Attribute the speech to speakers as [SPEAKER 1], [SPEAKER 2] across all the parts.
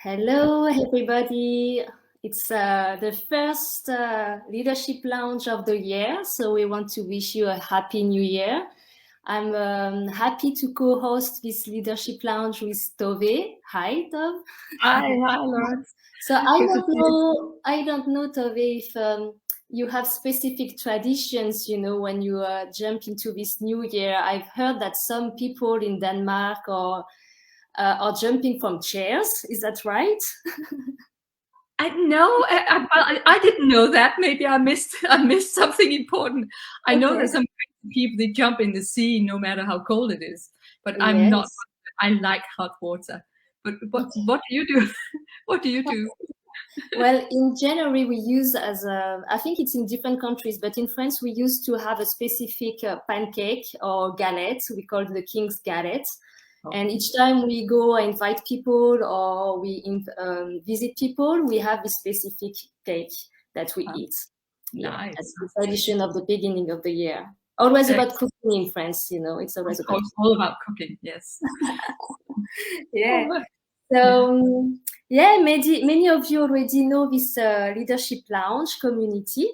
[SPEAKER 1] Hello, everybody. It's the first leadership lounge of the year, so we want to wish you a happy new year. I'm happy to co-host this leadership lounge with Tove. Hi, Tove.
[SPEAKER 2] Hi, Lawrence.
[SPEAKER 1] So I don't know, Tove, if you have specific traditions, when you jump into this new year. I've heard that some people in Denmark are jumping from chairs. Is that right?
[SPEAKER 2] I didn't know that. Maybe I missed something important. I know there's some people that jump in the sea no matter how cold it is, but I'm not. I like hot water. But what do you do? What do you do?
[SPEAKER 1] Well, in January we use I think it's in different countries, but in France we used to have a specific pancake or galette. We call it the King's Galette. And each time we go invite people or we visit people, we have this specific cake that we eat.
[SPEAKER 2] Nice.
[SPEAKER 1] It's the tradition of the beginning of the year. Always about cooking in France, it's always
[SPEAKER 2] all about cooking. Yes.
[SPEAKER 1] Yeah. So many of you already know this leadership lounge community,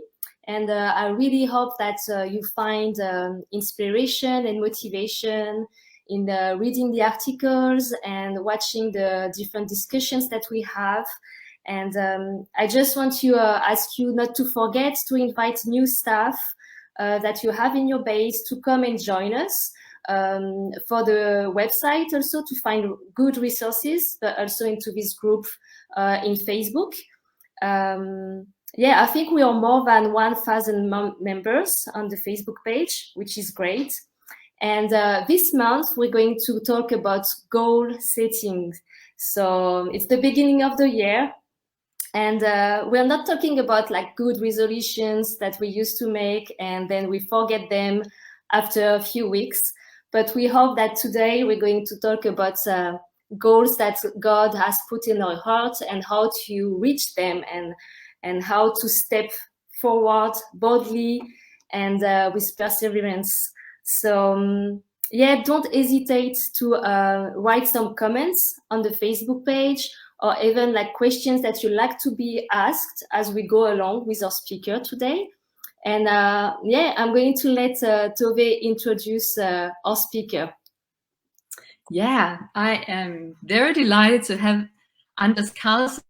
[SPEAKER 1] and I really hope that you find inspiration and motivation in reading the articles and watching the different discussions that we have. And I just want to ask you not to forget to invite new staff that you have in your base to come and join us. For the website also to find good resources, but also into this group in Facebook. I think we are more than 1,000 members on the Facebook page, which is great. And this month we're going to talk about goal setting. So it's the beginning of the year, and we're not talking about like good resolutions that we used to make and then we forget them after a few weeks. But we hope that today we're going to talk about goals that God has put in our hearts and how to reach them and how to step forward boldly and with perseverance. So don't hesitate to write some comments on the Facebook page or even like questions that you like to be asked as we go along with our speaker today. And I'm going to let Tove introduce our speaker.
[SPEAKER 2] Yeah, I am very delighted to have Anders Carlsson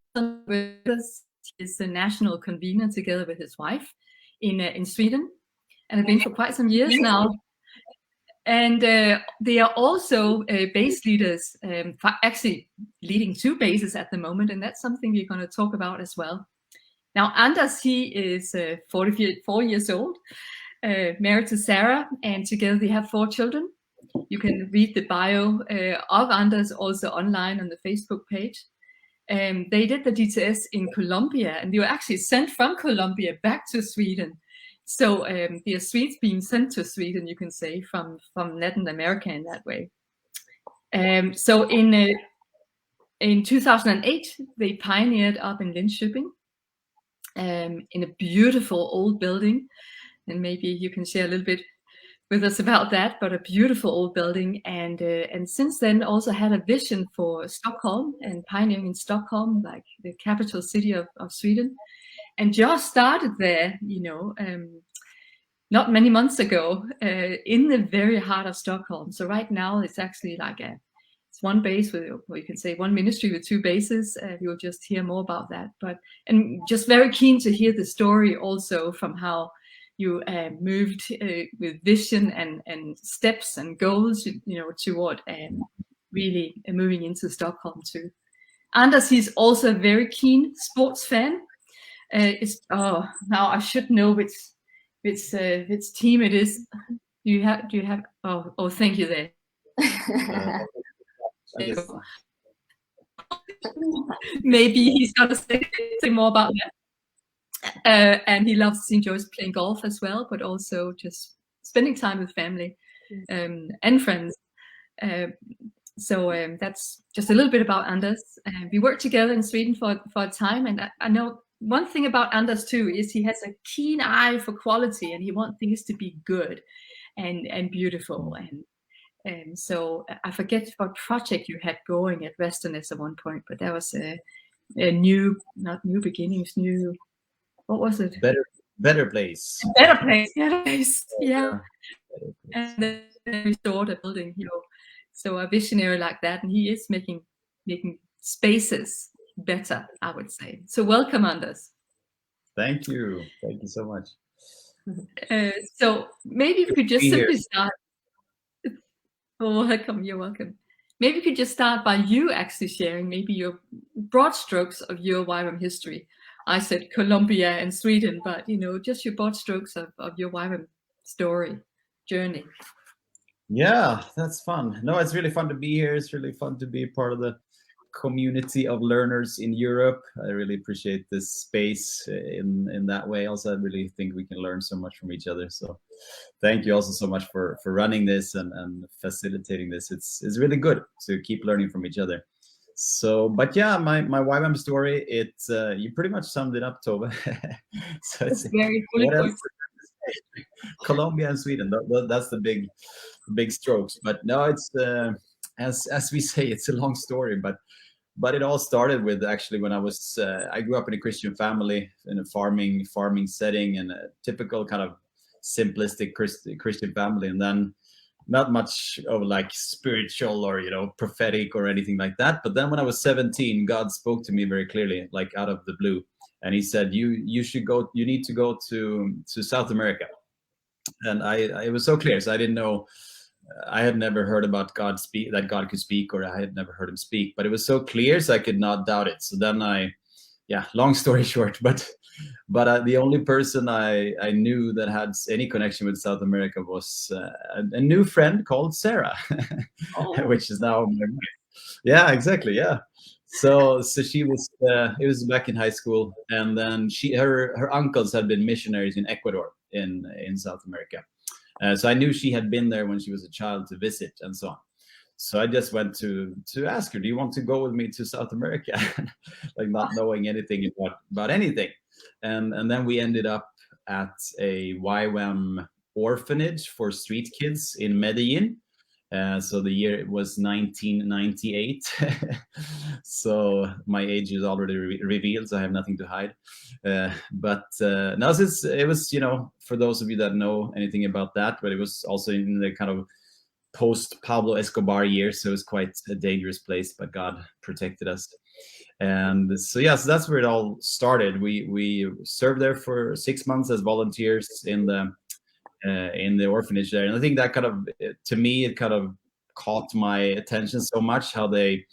[SPEAKER 2] with us. He's the national convener together with his wife in Sweden, and have been for quite some years now. And they are also base leaders, actually leading 2 bases at the moment, and that's something we're going to talk about as well. Now, Anders, he is 44 years old, married to Sara, and together they have 4 children. You can read the bio of Anders also online on the Facebook page. They did the DTS in Colombia, and they were actually sent from Colombia back to Sweden. So they are Swedes being sent to Sweden, you can say, from Latin America in that way. So in 2008, they pioneered up in Linköping in a beautiful old building. And maybe you can share a little bit with us about that, but a beautiful old building. And since then also had a vision for Stockholm and pioneering in Stockholm, like the capital city of Sweden. And just started there, not many months ago, in the very heart of Stockholm. So right now it's actually like it's one base with, or you can say one ministry with 2 bases. You'll just hear more about that. And just very keen to hear the story also from how you moved with vision and steps and goals, toward really moving into Stockholm too. Anders, he's also a very keen sports fan. Now I should know which team it is. Do you have? Oh, thank you there. Maybe he's gonna say more about that. And he enjoys playing golf as well, but also just spending time with family and friends. So that's just a little bit about Anders. We worked together in Sweden for a time, and I know one thing about Anders too is he has a keen eye for quality, and he wants things to be good and beautiful. So I forget what project you had going at Westerness at one point, but that was a new, not new beginnings, new, what was it?
[SPEAKER 3] Better place.
[SPEAKER 2] Better place. Better place. Yeah.
[SPEAKER 3] Better place.
[SPEAKER 2] And then we restored a building, So a visionary like that, and he is making spaces better, I would say. So welcome, Anders.
[SPEAKER 3] Thank you so much.
[SPEAKER 2] So maybe we could just simply start. Oh, welcome. You're welcome. Maybe we could just start by you actually sharing maybe your broad strokes of your YWAM history. I said Colombia and Sweden, but just your broad strokes of your YWAM story, journey.
[SPEAKER 3] Yeah, that's fun. No, it's really fun to be here. It's really fun to be part of the community of learners in Europe. I really appreciate this space in that way. Also, I really think we can learn so much from each other. So thank you also so much for running this and facilitating this. It's really good to keep learning from each other. So, but yeah, my YWAM story, you pretty much summed it up, Tove. So
[SPEAKER 2] it's very cool.
[SPEAKER 3] Colombia and Sweden, that's the big strokes. But no, it's as we say, it's a long story, but it all started with actually when I grew up in a Christian family in a farming setting, in a typical kind of simplistic Christian family, and then not much of like spiritual or prophetic or anything like that. But then when I was 17, God spoke to me very clearly, like out of the blue, and he said, you need to go to South America. And it was so clear, so I didn't know. I had never heard about that God could speak, or I had never heard him speak, but it was so clear, so I could not doubt it. So then long story short, but the only person I knew that had any connection with South America was a new friend called Sara, which is now my wife. Yeah, exactly. Yeah. So she was, it was back in high school, and then her uncles had been missionaries in Ecuador in South America. So I knew she had been there when she was a child to visit and so on. So I just went to ask her, do you want to go with me to South America? Like not knowing anything about anything. And then we ended up at a YWAM orphanage for street kids in Medellin. So the year it was 1998. So my age is already revealed, so I have nothing to hide. But now it was, for those of you that know anything about that, but it was also in the kind of post Pablo Escobar years, so it was quite a dangerous place, but God protected us. And so so that's where it all started. We served there for 6 months as volunteers in the orphanage there, and I think that to me it kind of caught my attention so much, how they,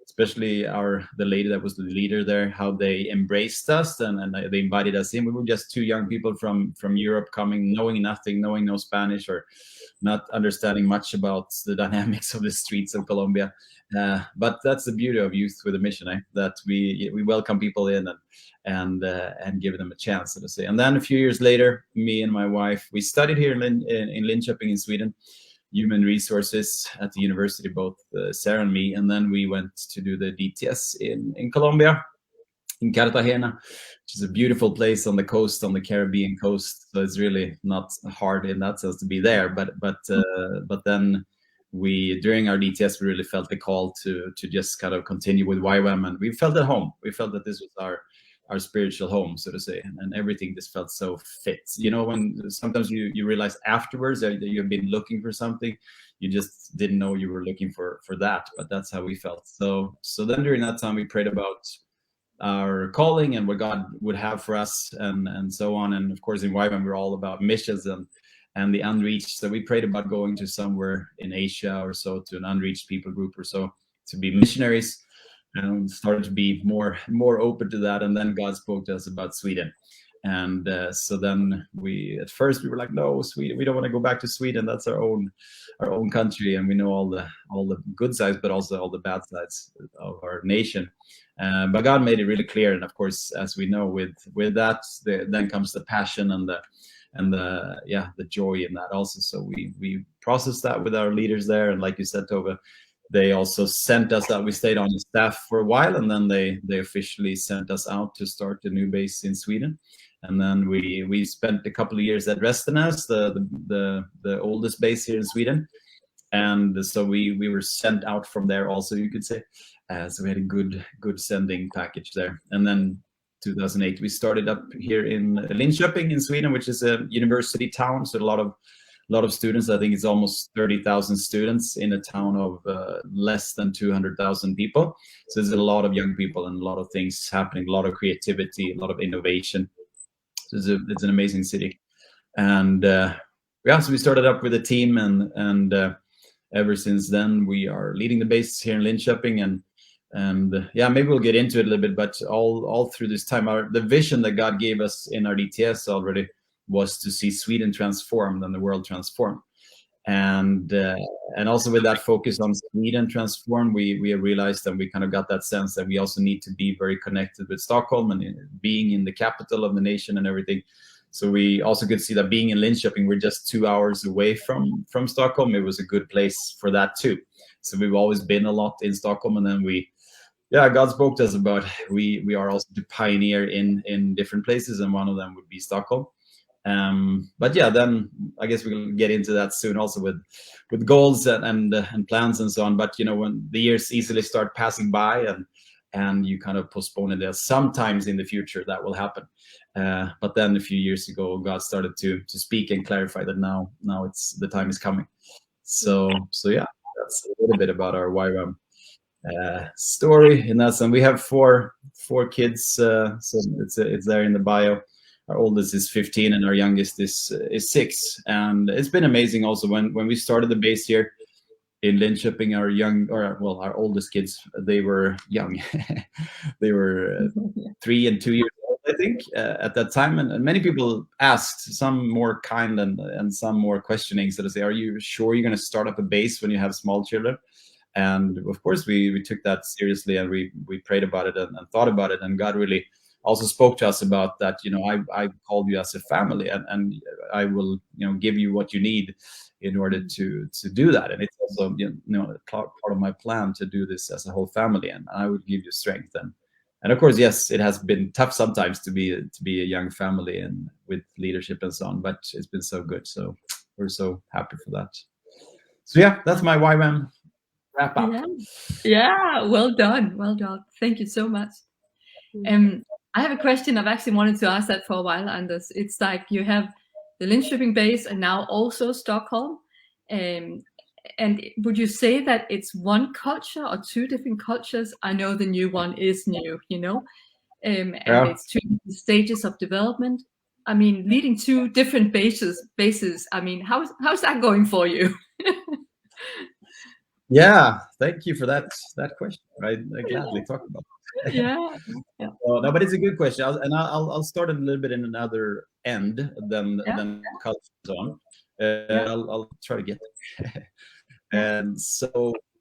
[SPEAKER 3] especially the lady that was the leader there, how they embraced us and they invited us in. We were just two young people from Europe coming, knowing nothing, knowing no Spanish or not understanding much about the dynamics of the streets of Colombia. But that's the beauty of Youth with a Mission, that we welcome people in and give them a chance, so to say. And then a few years later, me and my wife, we studied here in Linköping in Sweden, human resources at the university, both Sara and me. And then we went to do the DTS in Colombia, in Cartagena, which is a beautiful place on the coast, on the Caribbean coast. So it's really not hard in that sense to be there. But then during our DTS, we really felt the call to just kind of continue with YWAM, and we felt at home. We felt that this was our spiritual home, so to say, and everything just felt so fit. When sometimes you realize afterwards that you've been looking for something, you just didn't know you were looking for that, but that's how we felt. So then during that time, we prayed about our calling and what God would have for us and so on. And of course, in YWAM, we're all about missions and the unreached. So we prayed about going to somewhere in Asia or so, to an unreached people group or so, to be missionaries, and started to be more open to that. And then God spoke to us about Sweden. And so then at first we were like, no, Sweden, we don't want to go back to Sweden. That's our own country, and we know all the good sides, but also all the bad sides of our nation. But God made it really clear, and of course, as we know, with that, then comes the passion and the joy in that also. So we processed that with our leaders there, and like you said, Tove, they also sent us out. We stayed on the staff for a while, and then they officially sent us out to start a new base in Sweden. And then we spent a couple of years at Restenäs, the oldest base here in Sweden. and so we were sent out from there also, you could say. So we had a good sending package there. And then 2008 we started up here in Linköping in Sweden, which is a university town, so a lot of students. I think it's almost 30,000 students in a town of less than 200,000 people. So there's a lot of young people and a lot of things happening, a lot of creativity, a lot of innovation. So it's an amazing city. And yeah, so we started up with a team, and ever since then we are leading the base here in Linköping. And yeah, maybe we'll get into it a little bit, but all through this time, the vision that God gave us in our DTS already was to see Sweden transformed and the world transformed. And also with that focus on Sweden transformed, we realized, and we kind of got that sense that we also need to be very connected with Stockholm and being in the capital of the nation and everything. So we also could see that being in Linköping, we're just 2 hours away from Stockholm. It was a good place for that too. So we've always been a lot in Stockholm, and then God spoke to us about we are also to pioneer in different places, and one of them would be Stockholm. But yeah, then I guess we'll get into that soon, also with goals and plans and so on. But when the years easily start passing by and you kind of postpone it, sometimes in the future that will happen. But then a few years ago, God started to speak and clarify that now the time is coming. So yeah, that's a little bit about our YWAM story in that sense. We have four kids, so it's there in the bio. Our oldest is 15 and our youngest is 6. And it's been amazing also when we started the base here in Linköping. Our oldest kids, they were young. They were 3 and 2 years old, I think, at that time. And many people asked, some more kind and some more questioning, so to say, are you sure you're going to start up a base when you have small children? And of course, we took that seriously, and we prayed about it and thought about it. And God really also spoke to us about that. I called you as a family, and I will give you what you need in order to do that. And it's also part of my plan to do this as a whole family, and I would give you strength. And of course, yes, it has been tough sometimes to be a young family and with leadership and so on, but it's been so good. So we're so happy for that. So yeah, that's my YWAM wrap up.
[SPEAKER 2] Yeah, well done. Thank you so much. I have a question. I've actually wanted to ask that for a while, Anders. It's like you have the Linköping base and now also Stockholm. And would you say that it's one culture or two different cultures? I know the new one is new, and it's 2 stages of development. I mean, leading 2 different bases. I mean, how's that going for you?
[SPEAKER 3] Yeah, thank you for that question. I gladly talk about it.
[SPEAKER 2] Yeah.
[SPEAKER 3] No, but it's a good question, I'll start a little bit in another end than Carlsson. I'll try to get there. And so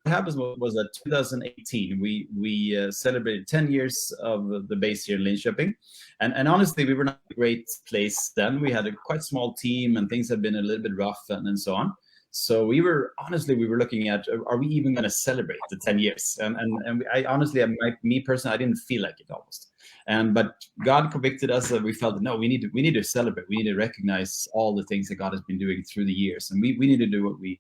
[SPEAKER 3] what happened was that 2018 we celebrated 10 years of the base here in Linköping, and honestly, we were not in a great place then. We had a quite small team, and things had been a little bit rough and so on. So we were looking at, are we even going to celebrate the 10 years? And I honestly, me personally, I didn't feel like it almost. But God convicted us that we felt, no, we need to celebrate. We need to recognize all the things that God has been doing through the years, and we need to do what we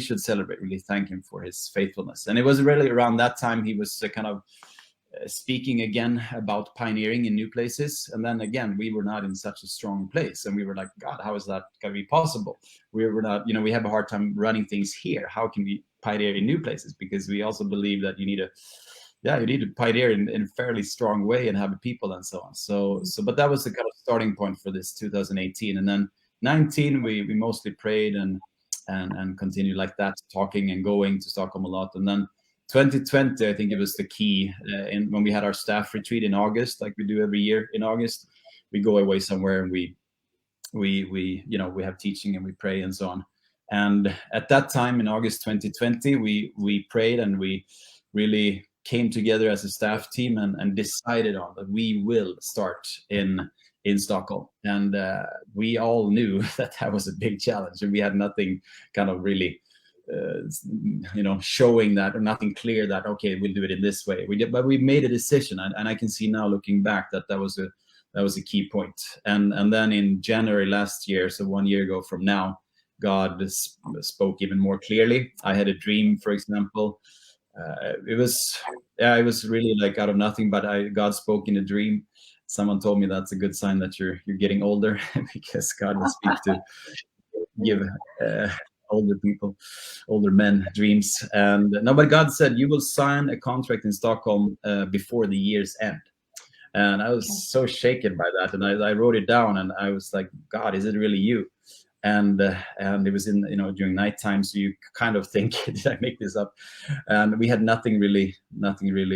[SPEAKER 3] should celebrate. Really thank Him for His faithfulness. And it was really around that time He was kind of speaking again about pioneering in new places. And then again, we were not in such a strong place, and we were like, God, how is that going to be possible? We were not, we have a hard time running things here. How can we pioneer in new places? Because we also believe that you need to pioneer in a fairly strong way and have people and so on. So but that was the kind of starting point for this 2018. And then 19 we mostly prayed and continued like that, talking and going to Stockholm a lot. And then 2020, I think it was the key, when we had our staff retreat in August, like we do every year in August. We go away somewhere and we have teaching and we pray and so on. And at that time in August 2020, we prayed, and we really came together as a staff team and decided on that we will start in Stockholm. And we all knew that was a big challenge, and we had nothing kind of really showing that, or nothing clear that, okay, we'll do it in this way. But we made a decision, and I can see now looking back that was a key point. And then in January last year, so 1 year ago from now, God spoke even more clearly. I had a dream, for example. It was really like out of nothing, but God spoke in a dream. Someone told me that's a good sign that you're getting older, because God will speak to give older men dreams. And no, but God said, you will sign a contract in Stockholm before the year's end. And I was so shaken by that, and I wrote it down, and I was like, God, is it really you? And it was in, during nighttime, so you kind of think, did I make this up? And we had nothing really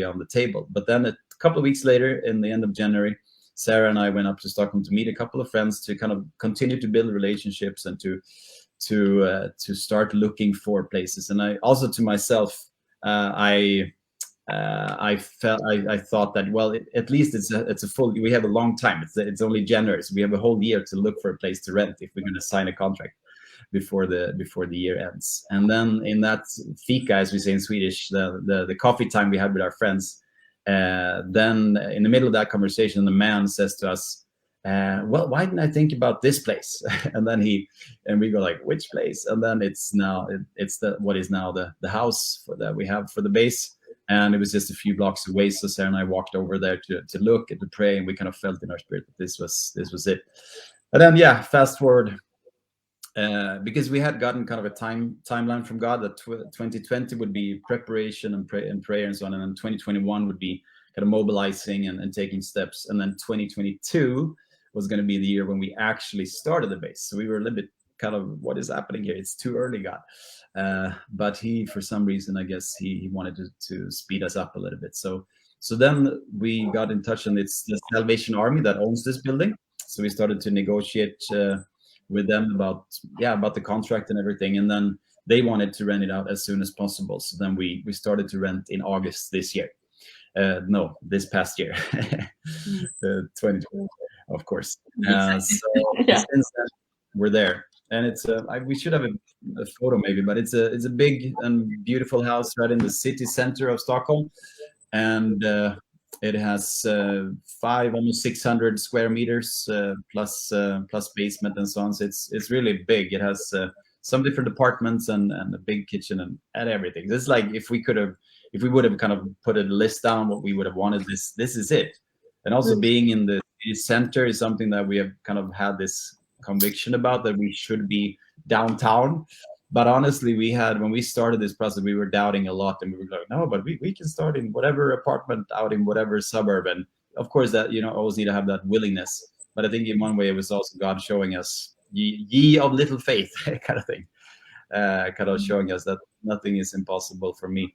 [SPEAKER 3] on the table. But then a couple of weeks later, in the end of January, Sara and I went up to Stockholm to meet a couple of friends to kind of continue to build relationships and to start looking for places. And I also, to myself, I thought that, well, at least it's a full, we have a long time. It's only January, so we have a whole year to look for a place to rent if we're going to sign a contract before the year ends. And then in that fika, as we say in Swedish, the coffee time we had with our friends, then in the middle of that conversation, the man says to us, well, why didn't I think about this place? And then we go like, which place? And then it's what is now the house that we have for the base. And it was just a few blocks away. So Sara and I walked over there to look and to pray, and we kind of felt in our spirit that this was it. And then, fast forward, because we had gotten kind of a timeline from God that 2020 would be preparation and prayer and so on, and then 2021 would be kind of mobilizing and taking steps, and then 2022 was going to be the year when we actually started the base. So we were a little bit kind of, what is happening here? It's too early, God. But he, for some reason, I guess he wanted to speed us up a little bit. So then we got in touch, and it's the Salvation Army that owns this building. So we started to negotiate with them about the contract and everything. And then they wanted to rent it out as soon as possible. So then we started to rent in August this year. No, this past year, 2020, of course. Since then, we're there. And it's we should have a photo maybe, but it's a big and beautiful house right in the city center of Stockholm, and it has almost 600 square meters plus basement and so on. So it's really big. It has some different apartments and a big kitchen and everything. It's like if we would have kind of put a list down what we would have wanted, this is it. And also being in the city center is something that we have kind of had this conviction about, that we should be downtown. But honestly, when we started this process, we were doubting a lot, and we were like, no, but we can start in whatever apartment out in whatever suburb. And of course that, always need to have that willingness. But I think in one way it was also God showing us, ye of little faith, kind of thing, kind of showing us that nothing is impossible for me.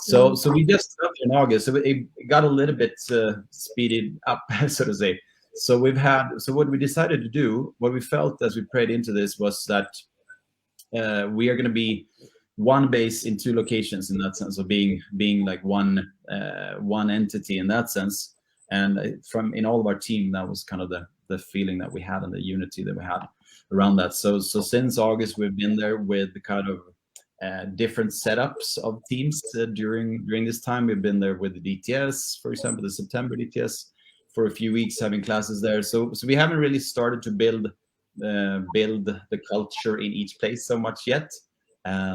[SPEAKER 3] So we just started in August, so it got a little bit speeded up, so to say. So what we decided to do, what we felt as we prayed into this, was that we are going to be one base in two locations, in that sense of being like one entity in that sense. And from in all of our team, that was kind of the feeling that we had and the unity that we had around that. So since August, we've been there with the kind of different setups of teams during this time. We've been there with the DTS, for example, the September DTS, for a few weeks, having classes there. So we haven't really started to build the culture in each place so much yet.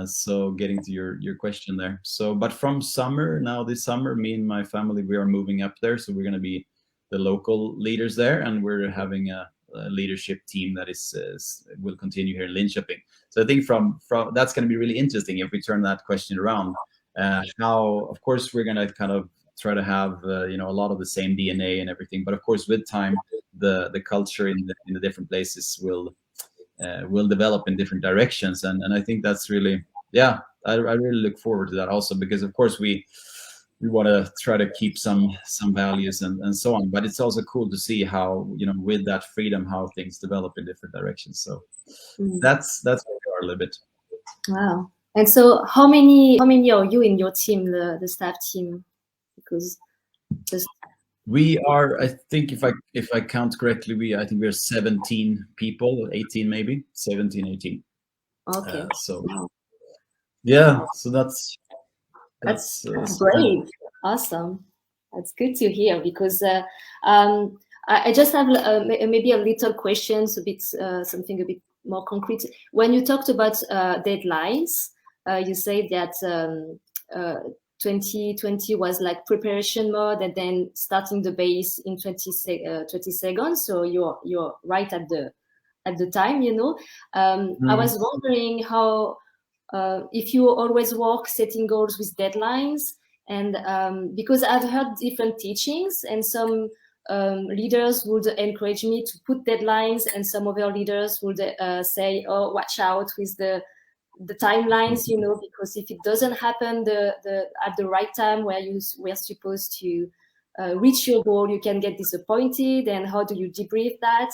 [SPEAKER 3] So getting to your question there. So, but from this summer, me and my family, we are moving up there. So we're going to be the local leaders there, and we're having a leadership team that will continue here in Linköping. So I think from that's going to be really interesting if we turn that question around. How, of course, we're going to kind of try to have a lot of the same DNA and everything, but of course with time the culture in the different places will develop in different directions, and I think that's really I really look forward to that also, because of course we want to try to keep some values and so on, but it's also cool to see how with that freedom how things develop in different directions. So that's where we are a little bit.
[SPEAKER 1] Wow. And so how many are you in your team, the staff team? Because
[SPEAKER 3] we are, I think if I count correctly, I think we're 17 people, 18 maybe, 17, 18.
[SPEAKER 1] Okay.
[SPEAKER 3] So
[SPEAKER 1] wow.
[SPEAKER 3] So that's
[SPEAKER 1] great. Awesome. That's good to hear, because I just have maybe a little questions, something a bit more concrete. When you talked about deadlines, you said that 2020 was like preparation mode, and then starting the base in 20 seconds. So you're right at the time, you know. I was wondering how if you always work setting goals with deadlines, and because I've heard different teachings, and some leaders would encourage me to put deadlines, and some other leaders would say, oh, watch out with the timelines, you know, because if it doesn't happen at the right time where you were supposed to reach your goal, you can get disappointed. And how do you debrief that?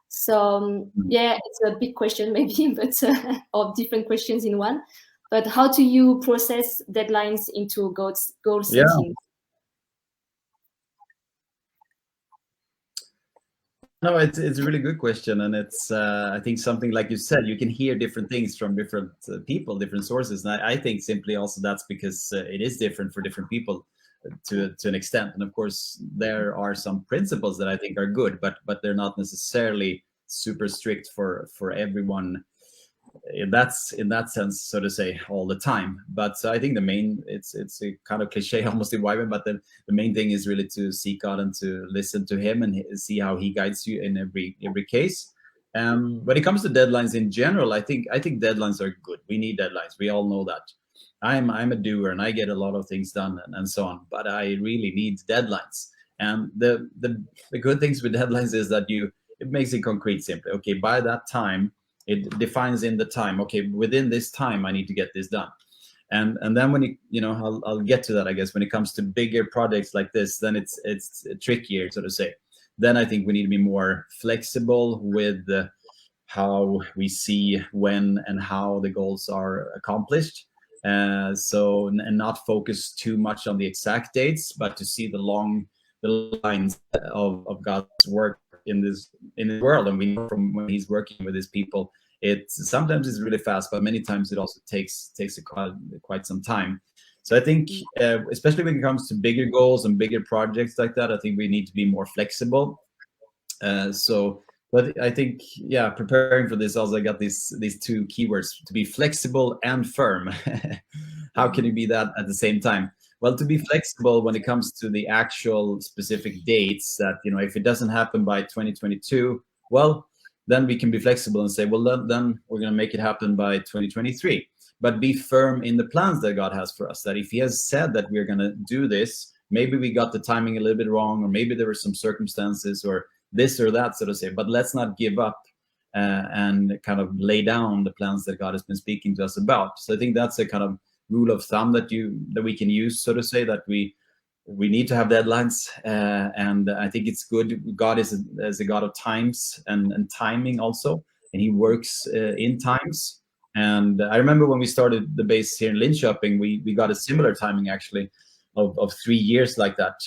[SPEAKER 1] So yeah, it's a big question maybe, but or different questions in one. But how do you process deadlines into goal setting?
[SPEAKER 3] No, it's a really good question, and it's I think something like you said, you can hear different things from different people, different sources, and I think simply also that's because it is different for different people to an extent. And of course, there are some principles that I think are good, but they're not necessarily super strict for everyone in that sense, so to say, all the time. But I think the main, it's a kind of cliche almost in YWAM, but the main thing is really to seek God and to listen to him and see how he guides you in every case. When it comes to deadlines in general, I think deadlines are good. We need deadlines. We all know that. I'm a doer and I get a lot of things done and so on, but I really need deadlines. And the good things with deadlines is that it makes it concrete simply. Okay, by that time, it defines in the time, okay, within this time, I need to get this done. And then when I'll get to that, I guess, when it comes to bigger projects like this, then it's trickier, so to say. Then I think we need to be more flexible with how we see when and how the goals are accomplished. And not focus too much on the exact dates, but to see the lines of God's work in the world. And we know from when he's working with his people, sometimes it's really fast, but many times it also takes quite some time. So I think, especially when it comes to bigger goals and bigger projects like that, I think we need to be more flexible. But I think, yeah, preparing for this, also I got these two keywords: to be flexible and firm. How can you be that at the same time? Well, to be flexible when it comes to the actual specific dates, that, if it doesn't happen by 2022, well, then we can be flexible and say, well, then we're going to make it happen by 2023. But be firm in the plans that God has for us, that if he has said that we're going to do this, maybe we got the timing a little bit wrong, or maybe there were some circumstances or this or that, so to say, but let's not give up and kind of lay down the plans that God has been speaking to us about. So I think that's a kind of rule of thumb that we can use, so to say, that we need to have deadlines, and I think it's good. God is a God of times and timing also, and he works in times. And I remember when we started the base here in Linköping, we got a similar timing actually of 3 years like that,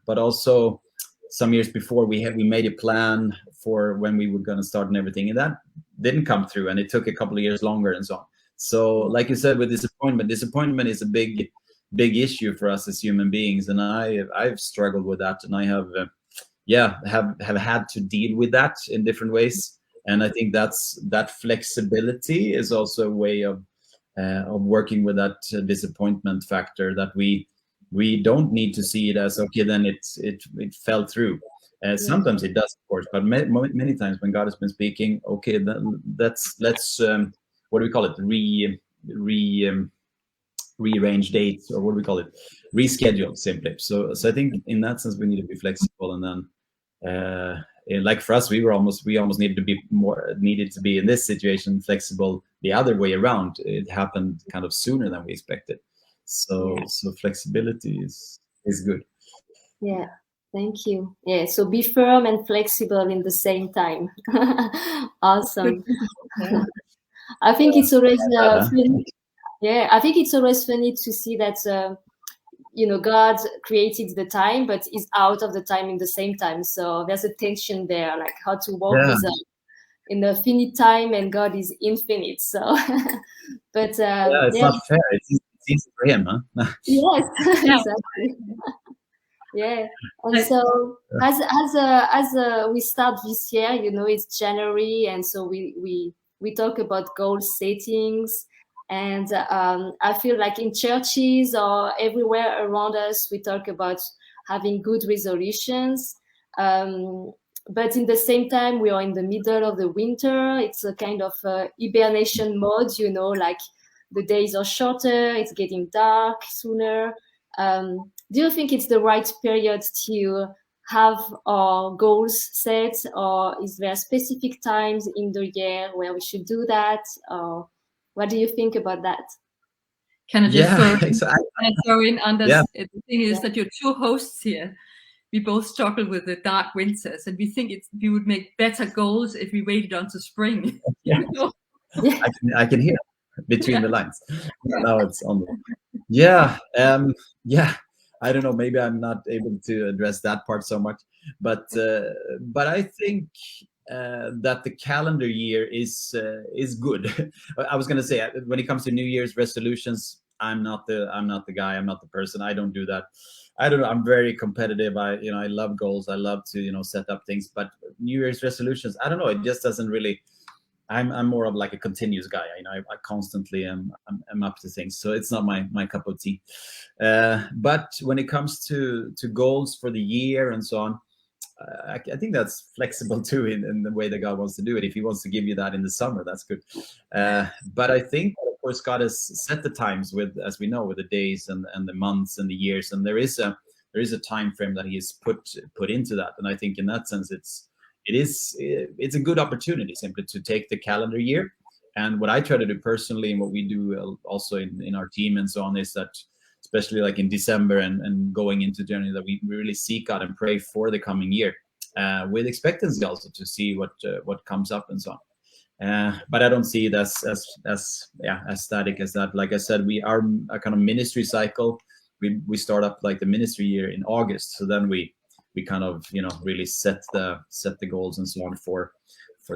[SPEAKER 3] but also some years before we made a plan for when we were going to start and everything, and that didn't come through, and it took a couple of years longer and so on. So like you said, with disappointment is a big issue for us as human beings, and I've struggled with that, and I have had to deal with that in different ways. And I think that flexibility is also a way of working with that disappointment factor, that we don't need to see it as, okay, then it fell through. Sometimes it does, of course, but many times when God has been speaking, okay, then let's what do we call it? Rearrange dates, or what do we call it? Reschedule simply. So I think in that sense we need to be flexible, and then like for us, we almost needed to be in this situation flexible the other way around. It happened kind of sooner than we expected. So flexibility is good.
[SPEAKER 1] Yeah. Thank you. Yeah, so be firm and flexible in the same time. Awesome. I think it's always funny. Yeah, I think it's always funny to see that God created the time, but is out of the time in the same time. So there's a tension there, like how to work with in the finite time, and God is infinite. So, but
[SPEAKER 3] it's not fair. It's easy for him, huh?
[SPEAKER 1] Yes, exactly. Yeah. And so as we start this year, it's January, and so we talk about goal settings, and I feel like in churches or everywhere around us, we talk about having good resolutions. But in the same time, we are in the middle of the winter. It's a kind of hibernation mode, like the days are shorter, it's getting dark sooner. Do you think it's the right period to have our goals set, or is there specific times in the year where we should do that? Or what do you think about that?
[SPEAKER 2] Can I just
[SPEAKER 3] Yeah, exactly.
[SPEAKER 2] throw in, Anders?
[SPEAKER 3] Yeah.
[SPEAKER 2] The thing is that your two hosts here, we both struggle with the dark winters, and we think we would make better goals if we waited until spring.
[SPEAKER 3] Yeah.
[SPEAKER 1] Yeah.
[SPEAKER 3] I can hear between the lines. Now it's on. Yeah. Yeah. I don't know. Maybe I'm not able to address that part so much, but I think that the calendar year is good. I was going to say, when it comes to New Year's resolutions, I'm not the guy. I'm not the person. I don't do that. I don't know. I'm very competitive. I love goals. I love to set up things. But New Year's resolutions, I don't know. It just doesn't really. I'm more of like a continuous guy. I constantly am up to things, so it's not my cup of tea. But when it comes to goals for the year and so on, I think that's flexible too in the way that God wants to do it. If He wants to give you that in the summer, that's good. But I think, of course, God has set the times with, as we know, with the days and the months and the years, and there is a time frame that He has put into that. And I think in that sense, it's a good opportunity simply to take the calendar year. And what I try to do personally, and what we do also in our team and so on, is that especially like in December and going into January, that we really seek God and pray for the coming year with expectancy also to see what comes up and so on. But I don't see it as static as that. Like I said, we are a kind of ministry cycle. We start up like the ministry year in August, so then we kind of really set the goals and so on for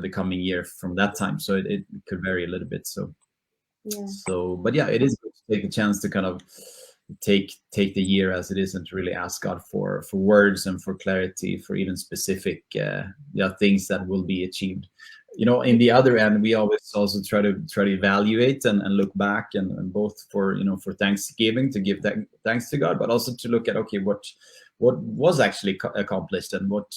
[SPEAKER 3] the coming year from that time. So it could vary a little bit. So
[SPEAKER 1] Yeah.
[SPEAKER 3] But yeah, it is good to take a chance to kind of take the year as it is and to really ask God for words and for clarity, for even specific things that will be achieved. In the other end, we always also try to evaluate and look back and both for for Thanksgiving, to give thanks to God, but also to look at, okay, what was actually accomplished and what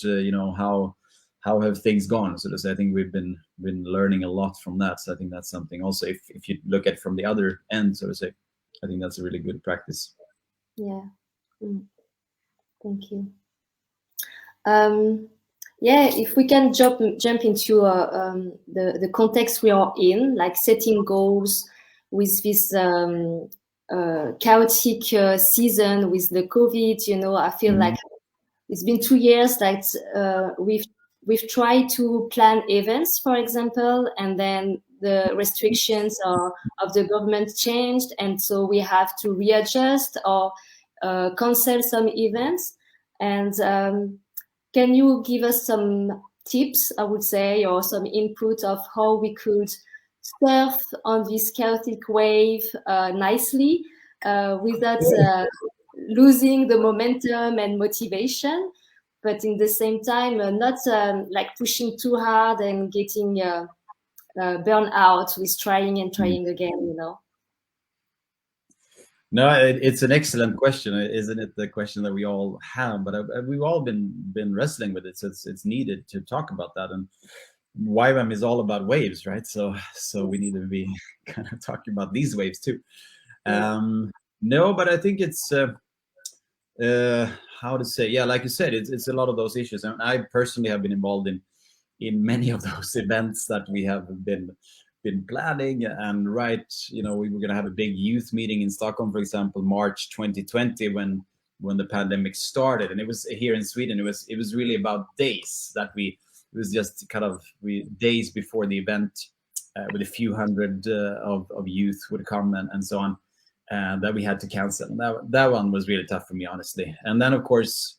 [SPEAKER 3] how have things gone. So I think we've been learning a lot from that. So I think that's something also, if you look at it from the other end, so to say, I think that's a really good practice.
[SPEAKER 1] Yeah. Thank you. Yeah, if we can jump into the context we are in, like setting goals with this chaotic season with the COVID. I feel like it's been 2 years that we've tried to plan events, for example, and then the restrictions of the government changed, and so we have to readjust or cancel some events. And can you give us some tips, I would say, or some input of how we could surf on this chaotic wave nicely without losing the momentum and motivation, but in the same time not like pushing too hard and getting burnt out with trying and trying again,
[SPEAKER 3] No, it's an excellent question, isn't it? The question that we all have, but we've all been wrestling with it. So it's needed to talk about that. And YWAM is all about waves, right? So we need to be kind of talking about these waves too. No, but I think it's how to say, yeah, like you said, it's a lot of those issues. And I personally have been involved in many of those events that we have been planning. And we were going to have a big youth meeting in Stockholm, for example, March 2020, when the pandemic started. And it was here in Sweden. It was really about days that it was just kind of days before the event, with a few hundred of youth would come and so on, that we had to cancel. And that one was really tough for me, honestly. And then, of course,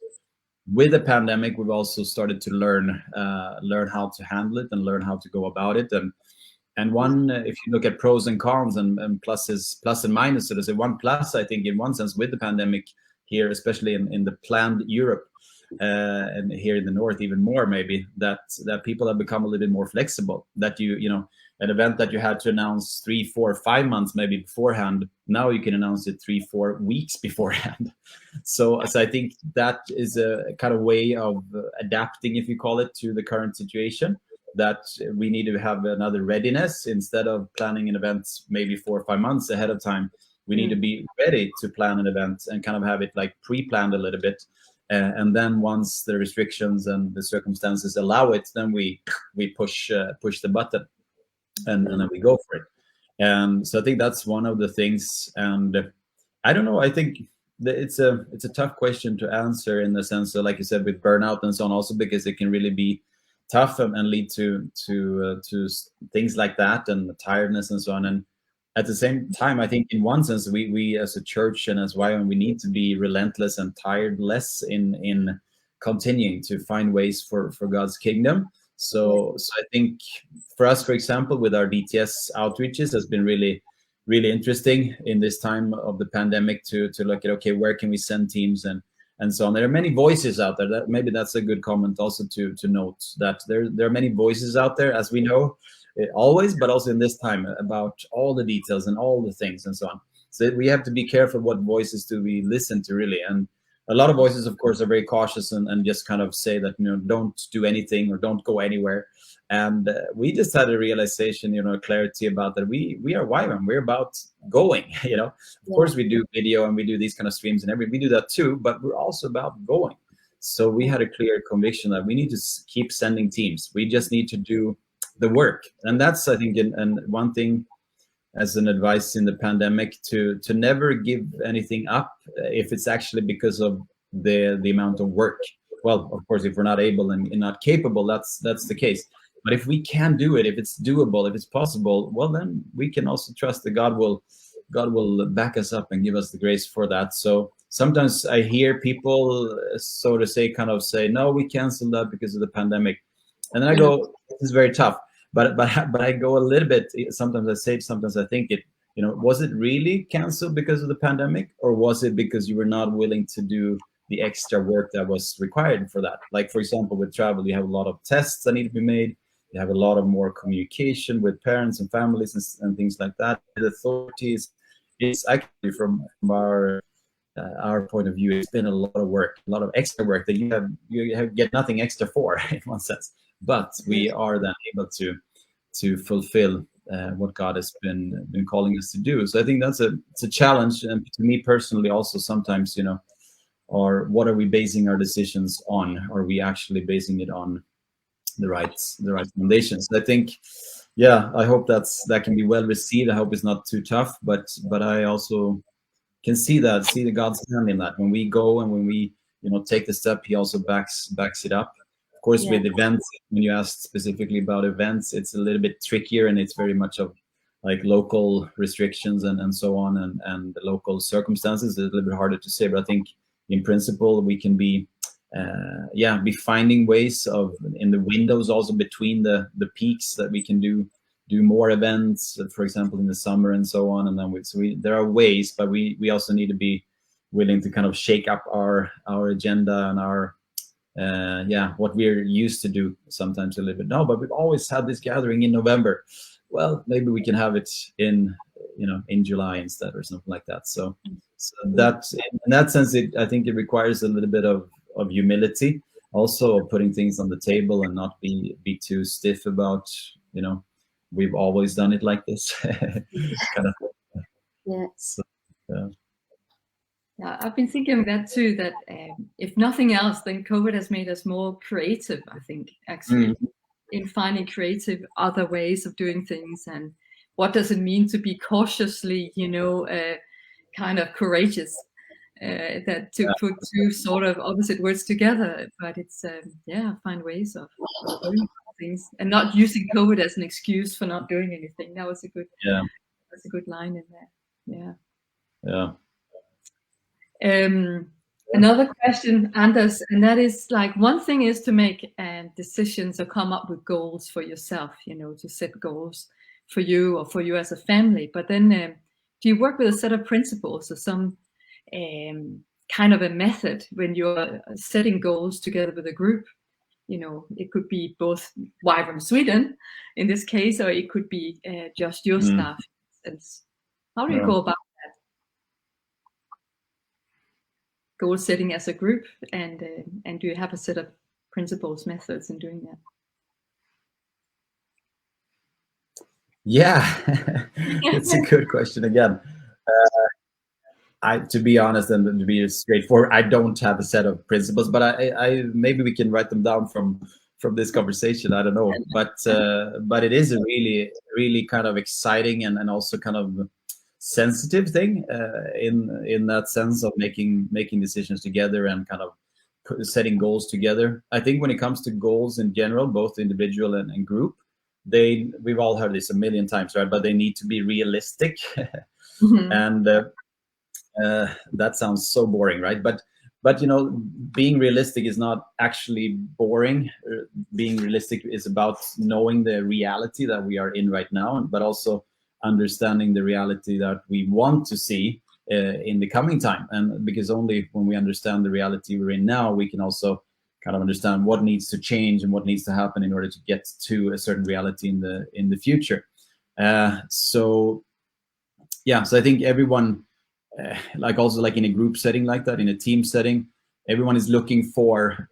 [SPEAKER 3] with the pandemic, we've also started to learn how to handle it and learn how to go about it. And one, if you look at pros and cons and plus and minus, so to say, one plus, I think, in one sense, with the pandemic, here, especially in the planned Europe, and here in the north even more maybe, that people have become a little bit more flexible. That you know, an event that you had to announce 3, 4, 5 months maybe beforehand, now you can announce it 3, 4 weeks beforehand. So I think that is a kind of way of adapting, if you call it, to the current situation, that we need to have another readiness. Instead of planning an event maybe 4 or 5 months ahead of time, we need to be ready to plan an event and kind of have it like pre-planned a little bit. And then once the restrictions and the circumstances allow it, then we push the button, and then we go for it. And so I think that's one of the things. And I don't know, I think that it's a tough question to answer, in the sense that, like you said, with burnout and so on, also because it can really be tough and lead to things like that, and tiredness and so on. And at the same time, I think in one sense, we as a church and as YWAM, we need to be relentless and tireless in continuing to find ways for God's kingdom. So I think for us, for example, with our DTS outreaches, has been really interesting in this time of the pandemic to look at, okay, where can we send teams and so on. There are many voices out there. That maybe that's a good comment also to note, that there are many voices out there, as we know, always, but also in this time, about all the details and all the things and so on. So we have to be careful what voices do we listen to, really. And a lot of voices, of course, are very cautious and just kind of say that, you know, don't do anything or don't go anywhere. And we just had a realization, you know, clarity about that. We are YWAM. We're about going. You know, of course, we do video and we do these kind of streams and we do that too. But we're also about going. So we had a clear conviction that we need to keep sending teams. We just need to do the work. And that's, I think, and one thing as an advice in the pandemic, to never give anything up if it's actually because of the amount of work. Well, of course, if we're not able and not capable, that's the case. But if we can do it, if it's doable, if it's possible, well, then we can also trust that God will back us up and give us the grace for that. So sometimes I hear people, so to say, kind of say, no, we canceled that because of the pandemic. And then I go, this is very tough. But I go a little bit, sometimes I say, sometimes I think it, you know, was it really canceled because of the pandemic, or was it because you were not willing to do the extra work that was required for that? Like, for example, with travel, you have a lot of tests that need to be made. You have a lot of more communication with parents and families and things like that. The authorities, it's actually from our point of view, it's been a lot of work, a lot of extra work that you get nothing extra for in one sense. But we are then able to fulfill what God has been calling us to do. So I think it's a challenge, and to me personally also sometimes, you know, or what are we basing our decisions on? Are we actually basing it on the right foundations? I think, yeah, I hope that can be well received. I hope it's not too tough, but I also can see the God's hand in that. When we go and when we, you know, take the step, He also backs it up. Of course, with events, when you asked specifically about events, it's a little bit trickier, and it's very much of like local restrictions and so on, and the local circumstances. It's a little bit harder to say, but I think in principle we can be finding ways of, in the windows also between the peaks, that we can do more events, for example, in the summer and so on. And then there are ways, but we also need to be willing to kind of shake up our agenda and our what we're used to do sometimes a little bit. No, but we've always had this gathering in November. Well, maybe we can have it in July instead, or something like that. So that, in that sense, I think it requires a little bit of humility, also of putting things on the table and not be too stiff about, you know, we've always done it like this kind of thing.
[SPEAKER 1] Yeah.
[SPEAKER 3] So,
[SPEAKER 2] yeah, I've been thinking of that too, that if nothing else, then COVID has made us more creative, I think, actually, in finding creative other ways of doing things. And what does it mean to be cautiously, you know, kind of courageous, that to put two sort of opposite words together. But it's, find ways of doing things and not using COVID as an excuse for not doing anything. That was a good line in there.
[SPEAKER 3] Yeah.
[SPEAKER 2] Another question, Anders, and that is, like, one thing is to make decisions or come up with goals for yourself, you know, to set goals for you or for you as a family. But then do you work with a set of principles or some kind of a method when you're setting goals together with a group. You know, it could be both YWAM Sweden in this case, or it could be just your staff. How do you go about that? Goal setting as a group, and do you have a set of principles, methods in doing that?
[SPEAKER 3] Yeah, it's a good question again. To be honest and to be straightforward, I don't have a set of principles, but I maybe we can write them down from this conversation. I don't know, but it is a really kind of exciting and also kind of sensitive thing in that sense of making decisions together and kind of setting goals together. I think when it comes to goals in general, both individual and group, we've all heard this a million times, right? But they need to be realistic. And that sounds so boring, right? But you know, being realistic is not actually boring. Being realistic is about knowing the reality that we are in right now, but also understanding the reality that we want to see in the coming time. And because only when we understand the reality we're in now, we can also kind of understand what needs to change and what needs to happen in order to get to a certain reality in the future. So yeah, so I think everyone, like also like in a group setting like that, in a team setting, everyone is looking for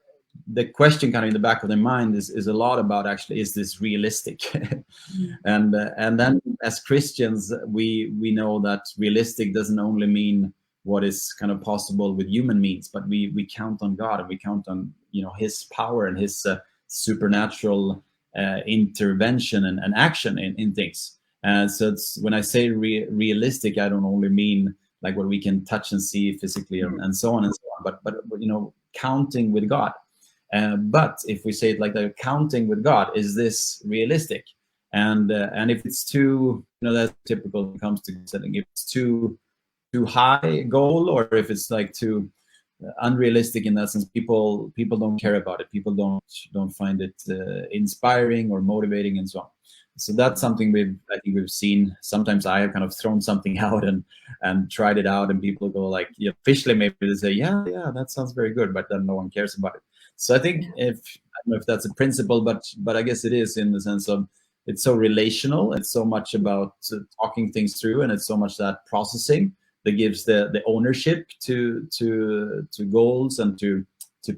[SPEAKER 3] the question kind of in the back of their mind is a lot about actually, is this realistic? And then as Christians, we know that realistic doesn't only mean what is kind of possible with human means, but we count on God, and we count on, you know, his power and his supernatural intervention and action in things. So it's, when I say realistic, I don't only mean like what we can touch and see physically and so on and so on, but you know, counting with God. But if we say it like that, counting with God, is this realistic? And if it's too, you know, that's typical when it comes to setting. If it's too high goal, or if it's like too unrealistic in that sense, people don't care about it. People don't find it inspiring or motivating and so on. So that's something I think we've seen. Sometimes I have kind of thrown something out and tried it out, and people go like, yeah, officially maybe they say, yeah, that sounds very good, but then no one cares about it. So I think I don't know if that's a principle, but I guess it is, in the sense of it's so relational. It's so much about talking things through, and it's so much that processing that gives the ownership to goals and to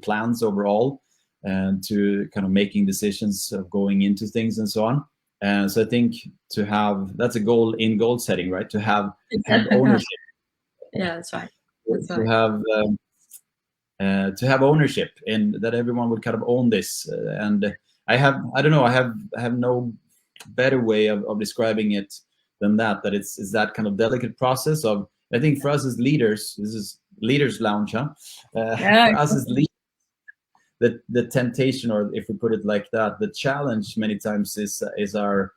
[SPEAKER 3] plans overall, and to kind of making decisions of going into things and so on. And so I think that's a goal in goal setting, right? To have ownership.
[SPEAKER 2] Yeah, that's right.
[SPEAKER 3] To have ownership, and that everyone would kind of own this. And I have no better way of describing it than that it's that kind of delicate process of, I think for us as leaders, this is leaders lounge, huh? For us as leaders, the temptation, or if we put it like that, the challenge many times is our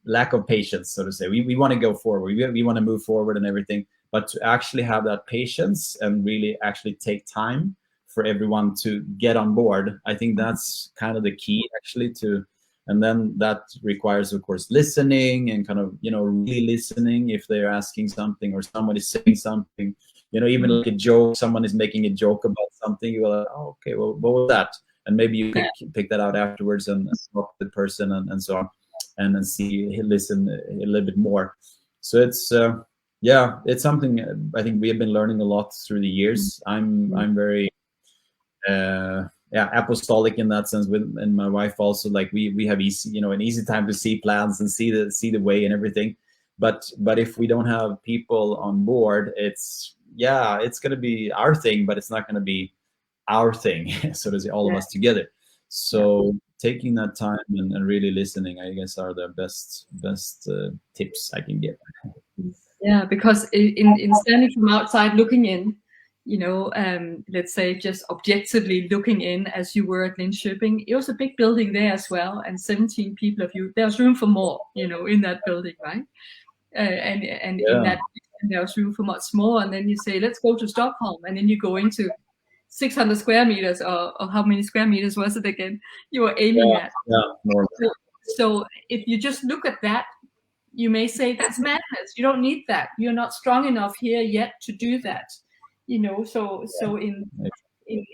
[SPEAKER 3] lack of patience, so to say. We want to go forward, we want to move forward and everything, but to actually have that patience and really actually take time for everyone to get on board, I think that's kind of the key actually to. And then that requires, of course, listening, and kind of, you know, really listening if they're asking something or someone is saying something, you know, even like a joke, someone is making a joke about something, you go like, oh, okay, well, what was that? And maybe you pick that out afterwards and talk to the person and so on, and then listen a little bit more. So it's it's something I think we have been learning a lot through the years. I'm very apostolic in that sense, and my wife also, like we have easy, you know, an easy time to see plans and see the way and everything. But if we don't have people on board, it's going to be our thing, but it's not going to be our thing, so to say, all of us together. So taking that time and really listening, I guess, are the best tips I can give.
[SPEAKER 2] Yeah, because in standing from outside looking in, you know, let's say just objectively looking in, as you were at Linköping, it was a big building there as well, and 17 people of you. There's room for more, you know, in that building, right? And in that there was room for much more. And then you say, let's go to Stockholm, and then you go into 600 square meters, or how many square meters was it again you were aiming at?
[SPEAKER 3] More.
[SPEAKER 2] So if you just look at that, you may say that's madness. You don't need that. You're not strong enough here yet to do that. So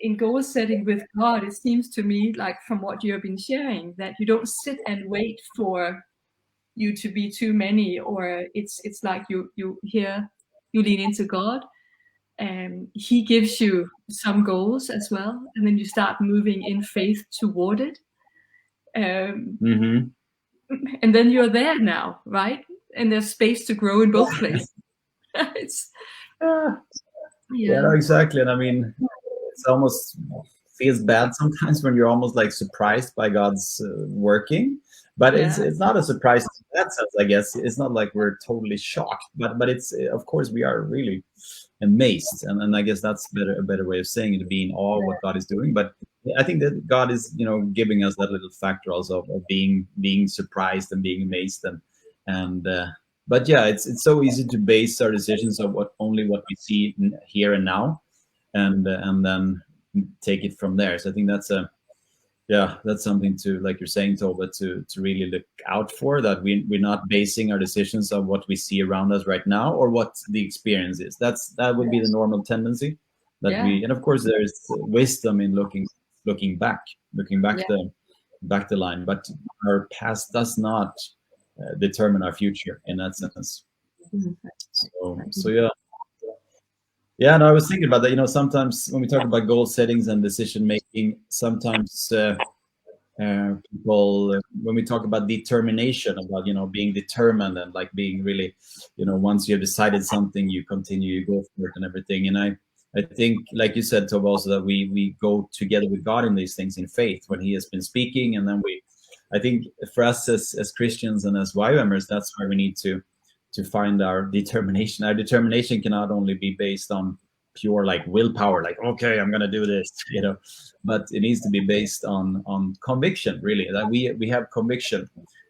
[SPEAKER 2] in goal setting with God, it seems to me, like from what you have been sharing, that you don't sit and wait for you to be too many, or it's like you lean into God, and He gives you some goals as well, and then you start moving in faith toward it, and then you're there now, right? And there's space to grow in both places. It's
[SPEAKER 3] no, exactly. And I mean, it's almost feels bad sometimes when you're almost like surprised by God's working, but it's not a surprise in that sense, I guess. It's not like we're totally shocked, but it's of course we are really amazed, and I guess that's a better way of saying it, to be in awe of what God is doing. But I think that God is, giving us that little factor also of being surprised and being amazed, and but yeah, it's so easy to base our decisions on what we see here and now, and then take it from there. So I think that's something to, like you're saying, Tove, to really look out for, that we're not basing our decisions on what we see around us right now or what the experience is. That would be the normal tendency that and of course there's wisdom in looking back the line, but our past does not determine our future in that sense. So yeah, and I was thinking about that. Sometimes when we talk about goal settings and decision making, sometimes people, when we talk about determination, about being determined and like being really, once you have decided something, you continue, you go for it and everything. And I think, like you said, Tove, also that we go together with God in these things in faith when He has been speaking, and then I think for us as Christians and as YWAMers, that's where we need to find our determination. Our determination cannot only be based on pure like willpower, like, okay, I'm gonna do this, but it needs to be based on conviction, really, that we have conviction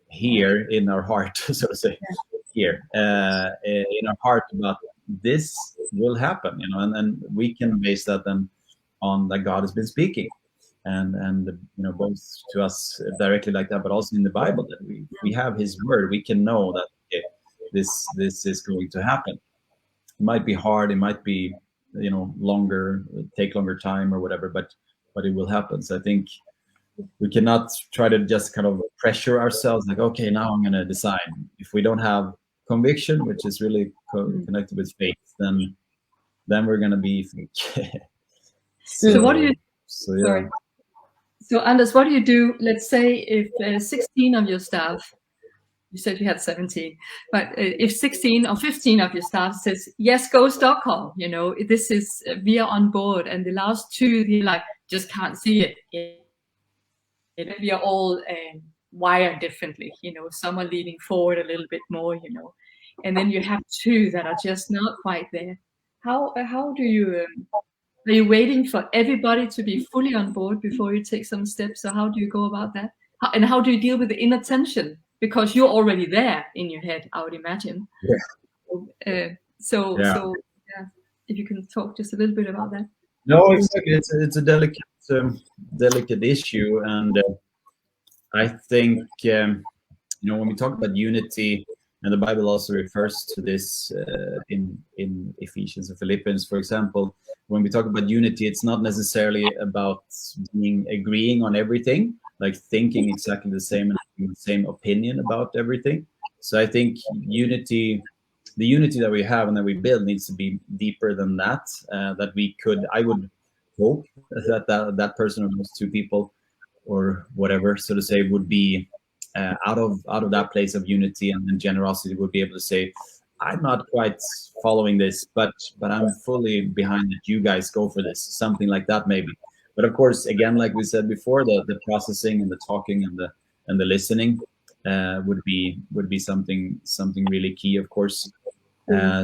[SPEAKER 3] here in our heart, so to say, here in our heart about this will happen, and we can base that then on that God has been speaking, and both to us directly like that, but also in the Bible, that we have His word. We can know that this is going to happen. It might be hard, it might be take longer time or whatever, but it will happen. So I think we cannot try to just kind of pressure ourselves like, okay, now I'm going to decide. If we don't have conviction, which is really connected with faith, then we're going to be fake.
[SPEAKER 2] So what do you sorry. So Anders, what do you do? Let's say if 16 of your staff, you said you had 17, but if 16 or 15 of your staff says, yes, go Stockholm, this is, we are on board, and the last two, you're like, just can't see it. We are all wired differently, some are leaning forward a little bit more, and then you have two that are just not quite there. How do you, are you waiting for everybody to be fully on board before you take some steps, or how do you go about that? And how do you deal with the inner tension? Because you're already there in your head, I would imagine. Yeah. So if you can talk just a little bit about that.
[SPEAKER 3] No, exactly. It's a delicate issue, and I think when we talk about unity, and the Bible also refers to this in Ephesians and Philippians, for example. When we talk about unity, it's not necessarily about agreeing on everything, like thinking exactly the same and having the same opinion about everything. So I think the unity that we have and that we build needs to be deeper than that. I would hope that person or those two people or whatever, so to say, would be out of that place of unity and generosity, would be able to say, I'm not quite following this, but I'm fully behind it. You guys go for this, something like that maybe. But of course, again, like we said before, the processing and the talking and the listening would be something really key, of course.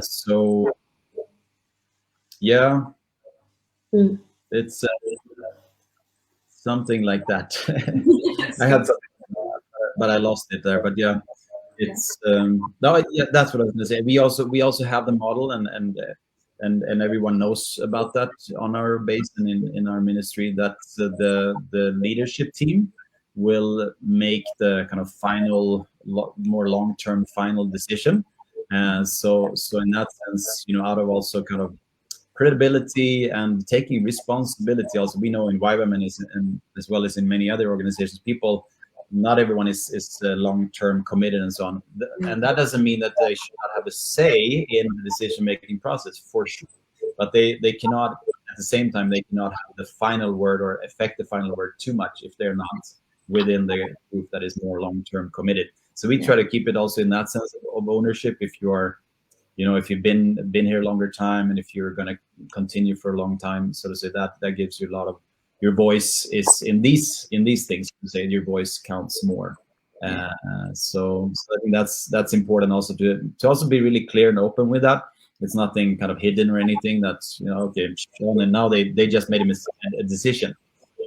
[SPEAKER 3] So yeah, it's something like that. I had something, but I lost it there. But yeah, it's that's what I was going to say. We also have the model, and everyone knows about that on our base and in our ministry, that the leadership team will make the kind of final, more long-term final decision. So in that sense, out of also kind of credibility and taking responsibility. Also, we know in YWAM and as well as in many other organizations, not everyone is long-term committed and so on. And that doesn't mean that they should not have a say in the decision-making process, for sure. But they cannot, at the same time, they cannot have the final word or affect the final word too much if they're not within the group that is more long-term committed. So we try to keep it also in that sense of ownership. If you are, if you've been here a longer time, and if you're going to continue for a long time, so to say, that gives you a lot of, your voice is in these things. You say your voice counts more. So I think that's important also to also be really clear and open with that. It's nothing kind of hidden or anything that's okay, and now they just made a decision,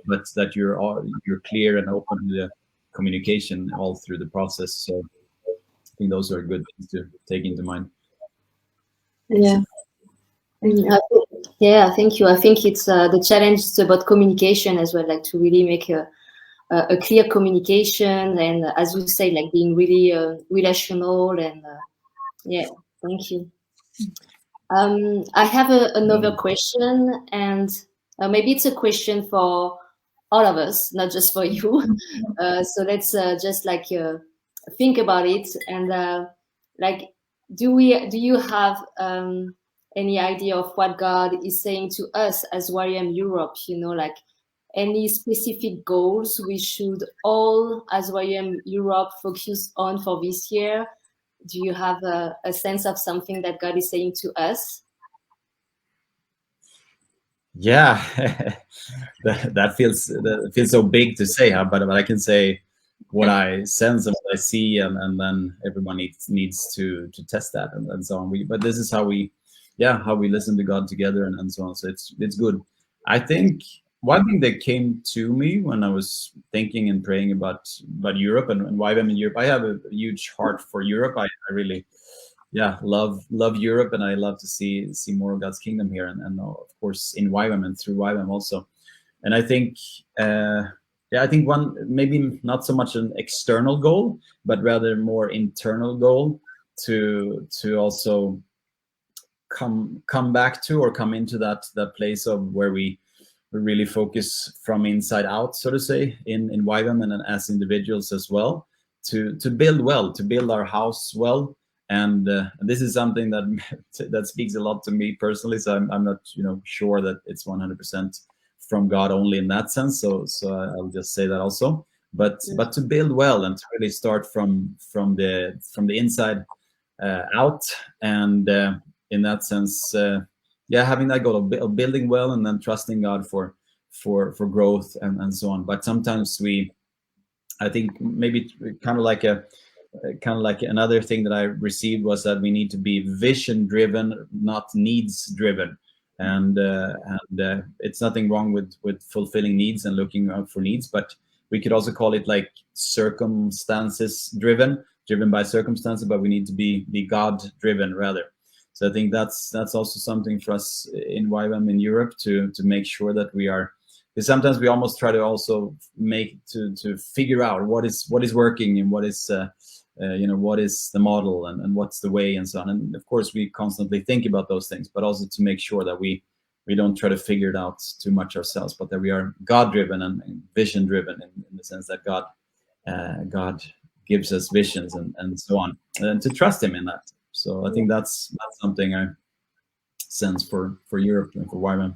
[SPEAKER 3] but that you're clear and open to the communication all through the process. So I think those are good things to take into mind.
[SPEAKER 1] Yeah. Yeah, thank you. I think it's the challenge is about communication as well, like to really make a clear communication, and as you say, like being really relational, and yeah, thank you. I have another question, and maybe it's a question for all of us, not just for you. So let's just like think about it, and like, do you have any idea of what God is saying to us as YWAM Europe? Like any specific goals we should all, as YWAM Europe, focus on for this year? Do you have a sense of something that God is saying to us?
[SPEAKER 3] Yeah, that feels so big to say, but I can say what I sense and what I see, and then everyone needs to test that and so on. But this is how we listen to God together and so on. So it's good. I think one thing that came to me when I was thinking and praying about Europe and why I'm in Europe. I have a huge heart for Europe. I really love Europe, and I love to see more of God's kingdom here, and of course in YWAM and through YWAM also. And I think I think one, maybe not so much an external goal, but rather more internal goal to also come back to, or come into that place of where we really focus from inside out, so to say, in YWAM and as individuals as well, to build well, to build our house well. And this is something that speaks a lot to me personally. So I'm not sure that it's 100% from God only in that sense. So I'll just say that also. But to build well and to really start from the inside out, and in that sense, having that goal of building well, and then trusting God for growth and so on. But sometimes I think maybe kind of like another thing that I received was that we need to be vision driven, not needs driven. And it's nothing wrong with fulfilling needs and looking out for needs, but we could also call it like circumstances driven by circumstances, but we need to be God driven rather. So I think that's also something for us in YWAM in Europe to make sure that we are, because sometimes we almost try to also to figure out what is working, and what is what is the model, and what's the way, and so on. And of course we constantly think about those things, but also to make sure that we don't try to figure it out too much ourselves, but that we are God driven and vision driven in the sense that God gives us visions and so on, and to trust him in that. So I think that's something I sense for Europe and for YWAM.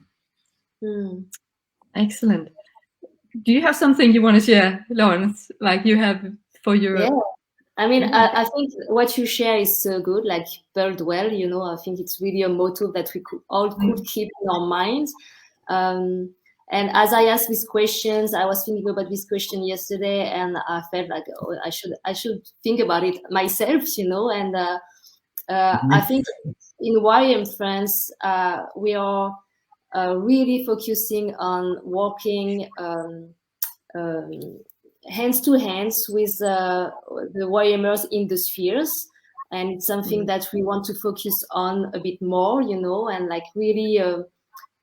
[SPEAKER 2] Excellent. Do you have something you want to share, Lawrence, like you have for Europe?
[SPEAKER 1] Yeah. I mean, I think what you share is so good, like build well, I think it's really a motto that we could keep in our minds. And as I asked these questions, I was thinking about this question yesterday, and I felt like I should think about it myself, and I think in YWAM France, we are really focusing on working hands to hands with the YWAMers in the spheres, and it's something that we want to focus on a bit more, and like really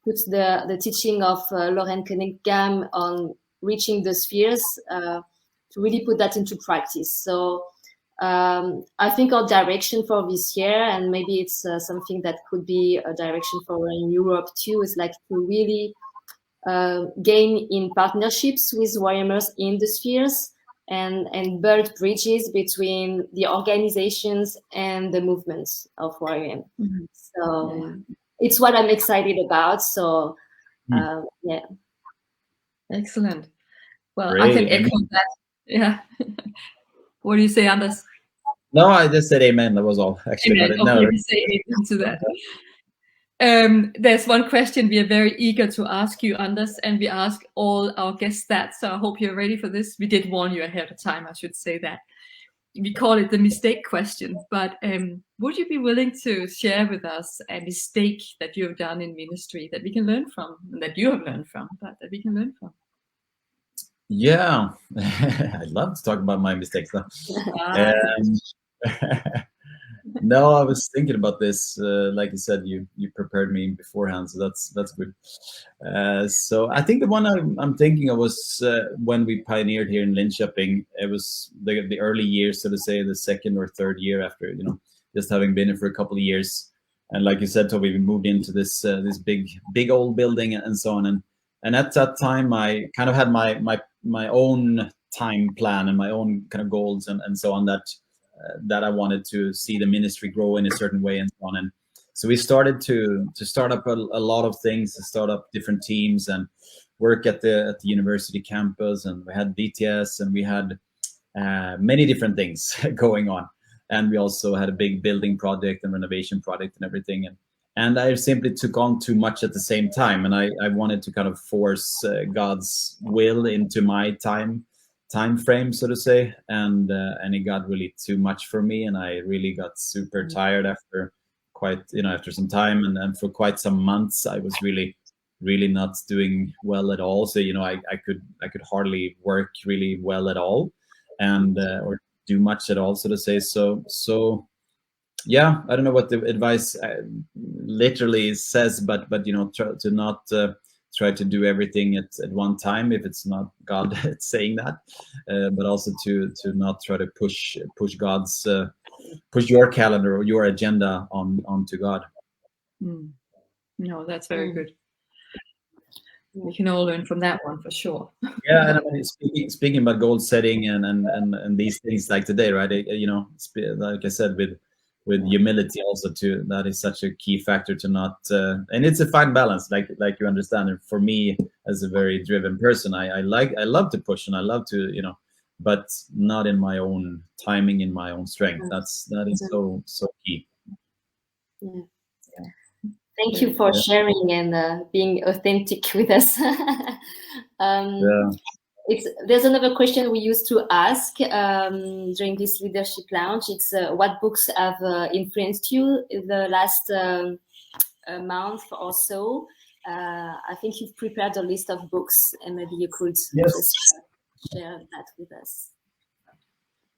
[SPEAKER 1] put the teaching of Lauren Cunningham on reaching the spheres, to really put that into practice. So I think our direction for this year, and maybe it's something that could be a direction for in Europe too, is like to really gain in partnerships with YWAMers in the spheres and build bridges between the organizations and the movements of YWAM. So it's what I'm excited about. So yeah.
[SPEAKER 2] Excellent. Well,
[SPEAKER 3] Great.
[SPEAKER 2] I can echo that. Yeah. What do you say, Anders?
[SPEAKER 3] No, I just said amen. That was all, actually.
[SPEAKER 2] Amen.
[SPEAKER 3] But
[SPEAKER 2] Okay, we say amen to that. There's one question we are very eager to ask you, Anders, and we ask all our guests that. So I hope you're ready for this. We did warn you ahead of time, I should say that. We call it the mistake question. But would you be willing to share with us a mistake that you have done in ministry that we can learn from, that you have learned from, but that we can learn from?
[SPEAKER 3] Yeah, I'd love to talk about my mistakes now. No, I was thinking about this. Like you said, you prepared me beforehand, so that's good. So I think the one I'm thinking of was when we pioneered here in Linköping. It was the early years, so to say, the second or third year after, just having been here for a couple of years. And like you said, Toby, we moved into this this big old building and so on. And at that time, I kind of had my own time plan and my own kind of goals and so on that I wanted to see the ministry grow in a certain way and so on. And so we started to start up a lot of things, to start up different teams and work at the university campus. And we had DTS and we had many different things going on. And we also had a big building project and renovation project and everything. And I simply took on too much at the same time. And I wanted to kind of force God's will into my time frame, so to say. And it got really too much for me. And I really got super tired after after some time. And for quite some months, I was really, really not doing well at all. So, I could hardly work really well at all and or do much at all, so to say. So yeah, I don't know what the advice literally says, but try to not try to do everything at one time if it's not God saying that, but also to not try to push God's push your calendar or your agenda onto God.
[SPEAKER 2] No, that's very good. We can all learn from that one for sure.
[SPEAKER 3] Yeah, and I mean, speaking about goal setting and these things like today, right? Like I said, with humility also too, that is such a key factor to not and it's a fine balance, like you understand. And for me, as a very driven person, I love to push and I love to but not in my own timing, in my own strength. That is so key.
[SPEAKER 1] Thank you for sharing and being authentic with us. There's another question we used to ask during this leadership lounge. It's what books have influenced you in the last month or so? I think you've prepared a list of books, and maybe you could just share that with us.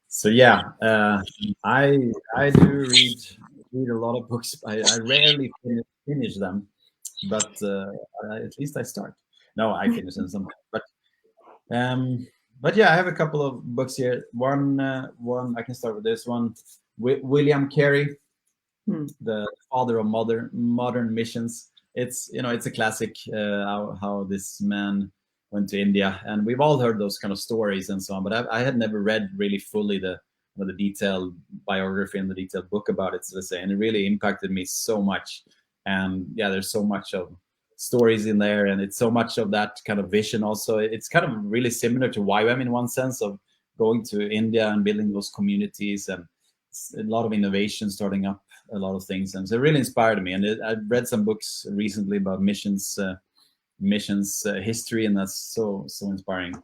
[SPEAKER 3] So yeah, I do read a lot of books. I rarely finish them, but at least I start. No, I finish them sometimes. But yeah, I have a couple of books here. One I can start with this one. William Carey, the father of modern missions. It's it's a classic how this man went to India, and we've all heard those kind of stories and so on. But I had never read really fully the detailed biography and the detailed book about it, so to say, and it really impacted me so much. And yeah, there's so much of stories in there, and it's so much of that kind of vision also. It's kind of really similar to YWAM in one sense, of going to India and building those communities and a lot of innovation, starting up a lot of things. And so it really inspired me. And I've read some books recently about missions history, and that's so inspiring.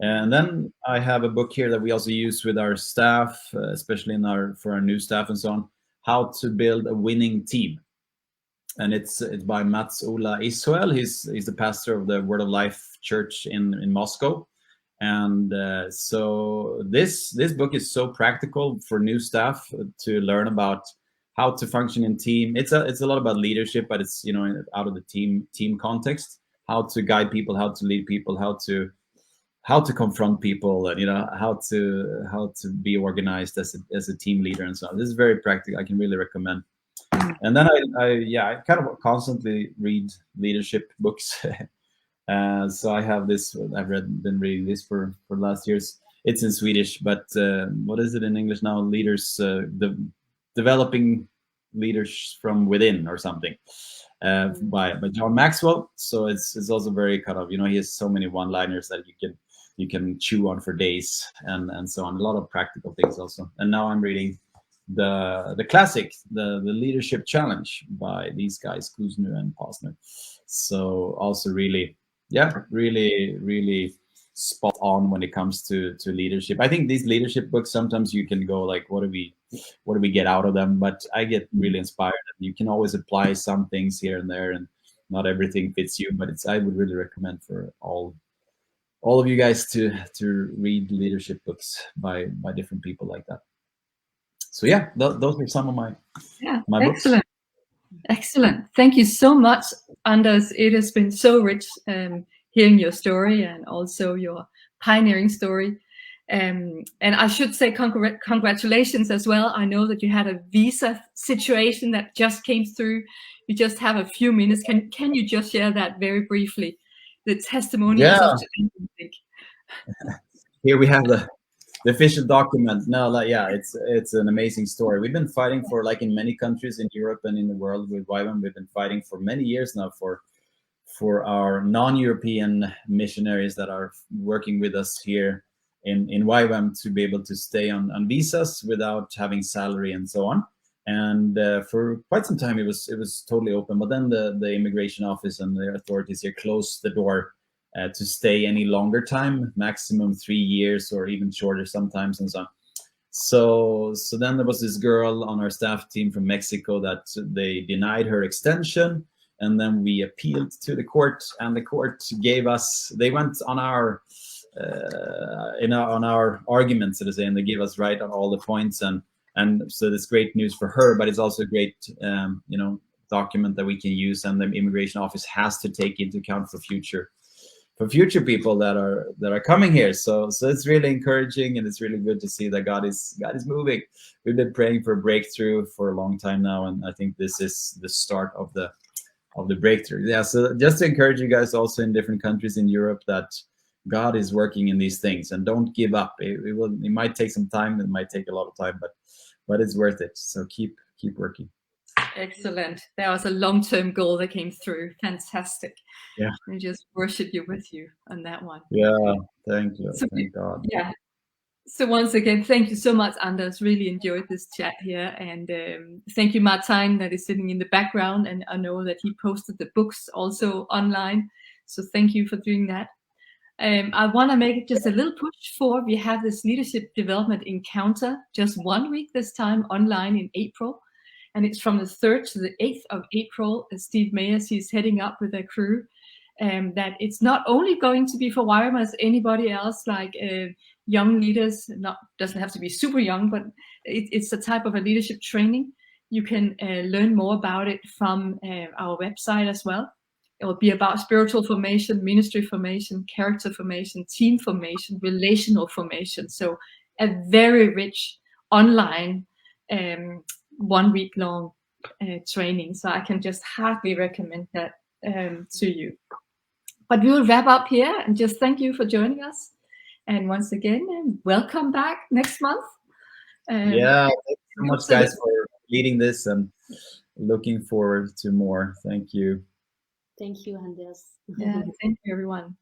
[SPEAKER 3] And then I have a book here that we also use with our staff, especially for our new staff and so on, How to Build a Winning Team. And it's by Mats Ola Israel. He's the pastor of the Word of Life Church in Moscow. And so this book is so practical for new staff to learn about how to function in team. It's a lot about leadership, but it's out of the team context, how to guide people, how to lead people, how how to confront people, and how to be organized as a team leader and so on. This is very practical. I can really recommend. And then I kind of constantly read leadership books. So I have this. Been reading this for last years. It's in Swedish, but what is it in English now? Leaders, developing leaders from within, or something, by John Maxwell. So it's also very kind of, he has so many one-liners that you can chew on for days, and so on. A lot of practical things also. And now I'm reading the classic, the Leadership Challenge by these guys, Kuznu and Posner. So also really spot on when it comes to leadership. I think these leadership books, sometimes you can go like, what do we get out of them? But I get really inspired. You can always apply some things here and there, and not everything fits you. But I would really recommend for all of you guys to read leadership books by different people like that. So yeah, those are some of my
[SPEAKER 2] excellent
[SPEAKER 3] books.
[SPEAKER 2] Excellent. Thank you so much, Anders. It has been so rich hearing your story, and also your pioneering story. And I should say congratulations as well. I know that you had a visa situation that just came through. You just have a few minutes. Can you just share that very briefly? The testimonials of today.
[SPEAKER 3] Here we have the official document. No, it's an amazing story. We've been fighting for, like in many countries in Europe and in the world with YWAM, we've been fighting for many years now for our non-European missionaries that are working with us here in YWAM to be able to stay on visas without having salary and so on. And for quite some time it was totally open, but then the immigration office and the authorities here closed the door to stay any longer time, maximum 3 years or even shorter sometimes, and so on. So then there was this girl on our staff team from Mexico that they denied her extension, and then we appealed to the court, and the court gave us. They went on our on our arguments, so to say, and they gave us right on all the points, and so it's great news for her, but it's also a great document that we can use, and the immigration office has to take into account for future people that are coming here. So it's really encouraging, and it's really good to see that God is moving. We've been praying for a breakthrough for a long time now, and I think this is the start of the breakthrough. Yeah. So just to encourage you guys also in different countries in Europe that God is working in these things, and don't give up. It might take some time. It might take a lot of time, but it's worth it. So keep working.
[SPEAKER 2] Excellent. That was a long-term goal that came through. Fantastic.
[SPEAKER 3] Yeah.
[SPEAKER 2] We just worship you with you on that one.
[SPEAKER 3] Yeah. Thank you.
[SPEAKER 2] So,
[SPEAKER 3] thank God.
[SPEAKER 2] Yeah. So once again, thank you so much, Anders. Really enjoyed this chat here. And thank you, Martin, that is sitting in the background. And I know that he posted the books also online. So thank you for doing that. I want to make just a little push for, we have this leadership development encounter just 1 week this time online in April. And it's from the 3rd to the 8th of April. Steve Mayers, he's heading up with a crew. That it's not only going to be for YWAM as anybody else, like young leaders, doesn't have to be super young, but it's a type of a leadership training. You can learn more about it from our website as well. It will be about spiritual formation, ministry formation, character formation, team formation, relational formation. So a very rich online 1 week long training. So I can just heartily recommend that to you. But we will wrap up here and just thank you for joining us. And once again, welcome back next month.
[SPEAKER 3] Yeah, thank you so much, guys, for leading this, and looking forward to more. Thank you.
[SPEAKER 1] Thank you, Anders.
[SPEAKER 2] Yeah, thank you, everyone.